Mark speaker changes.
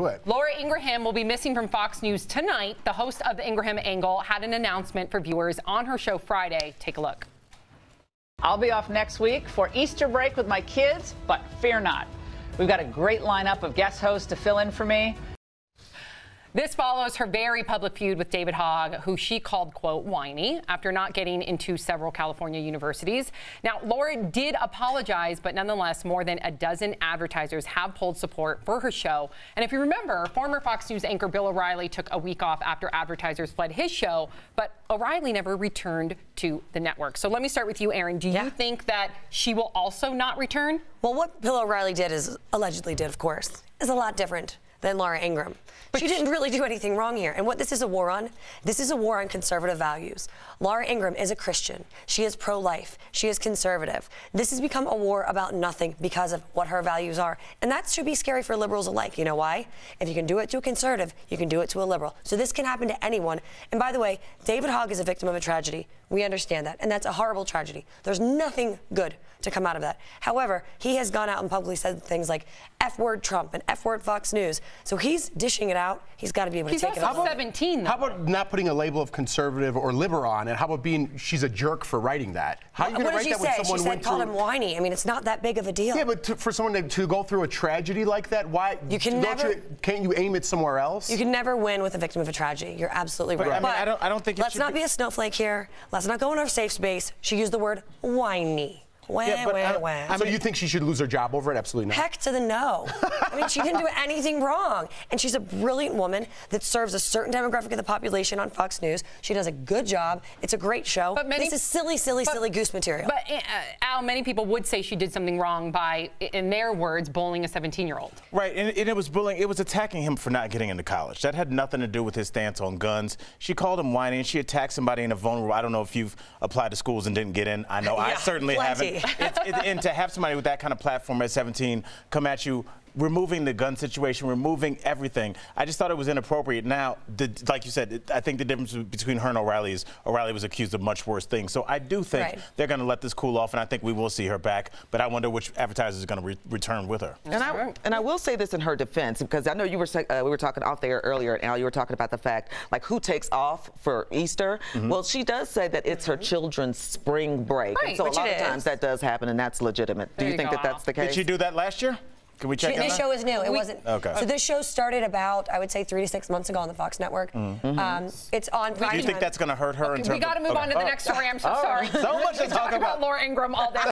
Speaker 1: Laura Ingraham will be missing from Fox News tonight. The host of the Ingraham Angle had an announcement for viewers on her show Friday. Take a look.
Speaker 2: I'll be off next week for Easter break with my kids, but fear not. We've got a great lineup of guest hosts to fill in for me.
Speaker 1: This follows her very public feud with David Hogg, who she called, quote, whiny, after not getting into several California universities. Now, Laura did apologize, but nonetheless, more than a dozen advertisers have pulled support for her show. And if you remember, former Fox News anchor Bill O'Reilly took a week off after advertisers fled his show, but O'Reilly never returned to the network. So let me start with you, Erin. Do you think that she will also not return?
Speaker 3: Well, what Bill O'Reilly allegedly did, of course, is a lot different than Laura Ingraham. But she didn't really do anything wrong here. And what this is a war on? This is a war on conservative values. Laura Ingraham is a Christian. She is pro-life. She is conservative. This has become a war about nothing because of what her values are. And that should be scary for liberals alike. You know why? If you can do it to a conservative, you can do it to a liberal. So this can happen to anyone. And by the way, David Hogg is a victim of a tragedy. We understand that. And that's a horrible tragedy. There's nothing good to come out of that. However, he has gone out and publicly said things like F-word Trump and F-word Fox News. So he's dishing it out. He's got to be able to take it off.
Speaker 1: He's also 17, though.
Speaker 4: How about not putting a label of conservative or liberal on, and how about being she's a jerk for writing that? How are you going to write that when someone
Speaker 3: went through? She called him whiny. I mean, it's not that big of a deal.
Speaker 4: Yeah, but for someone to go through a tragedy like that, why?
Speaker 3: You can never.
Speaker 4: Can't you aim it somewhere else?
Speaker 3: You can never win with a victim of a tragedy. You're absolutely right.
Speaker 5: But I mean, I don't think.
Speaker 3: Let's not be a snowflake here. Let's not go in our safe space. She used the word whiny.
Speaker 4: So you think she should lose her job over it? Absolutely not.
Speaker 3: Heck to the no. I mean, she didn't do anything wrong. And she's a brilliant woman that serves a certain demographic of the population on Fox News. She does a good job. It's a great show. But this is silly goose material.
Speaker 1: But, Al, many people would say she did something wrong by, in their words, bullying a 17-year-old.
Speaker 5: Right, and it was bullying. It was attacking him for not getting into college. That had nothing to do with his stance on guns. She called him whiny, and she attacked somebody in a vulnerable. I don't know if you've applied to schools and didn't get in. I know I certainly haven't. And to have somebody with that kind of platform at 17 come at you, removing the gun situation, removing everything, I just thought it was inappropriate. Now, like you said, I think the difference between her and O'Reilly is O'Reilly was accused of much worse things. So I do think they're going to let this cool off, and I think we will see her back. But I wonder which advertisers are going to return with her.
Speaker 6: And I will say this in her defense, because I know you were we were talking off there earlier, and Al, you were talking about the fact, like, who takes off for Easter? Well, she does say that it's her children's spring break. And so a lot of times that does happen, and that's legitimate. Do you think that that's the case?
Speaker 5: Did she do that last year? Can we check
Speaker 3: This show is new. It wasn't.
Speaker 5: Okay.
Speaker 3: So this show started about, I would say, 3 to 6 months ago on the Fox network. It's on prime time.
Speaker 5: Do you think that's going to hurt her in terms of...
Speaker 1: We got to move on to the next story. I'm so sorry.
Speaker 5: So much to talk about.
Speaker 1: Laura Ingraham all day.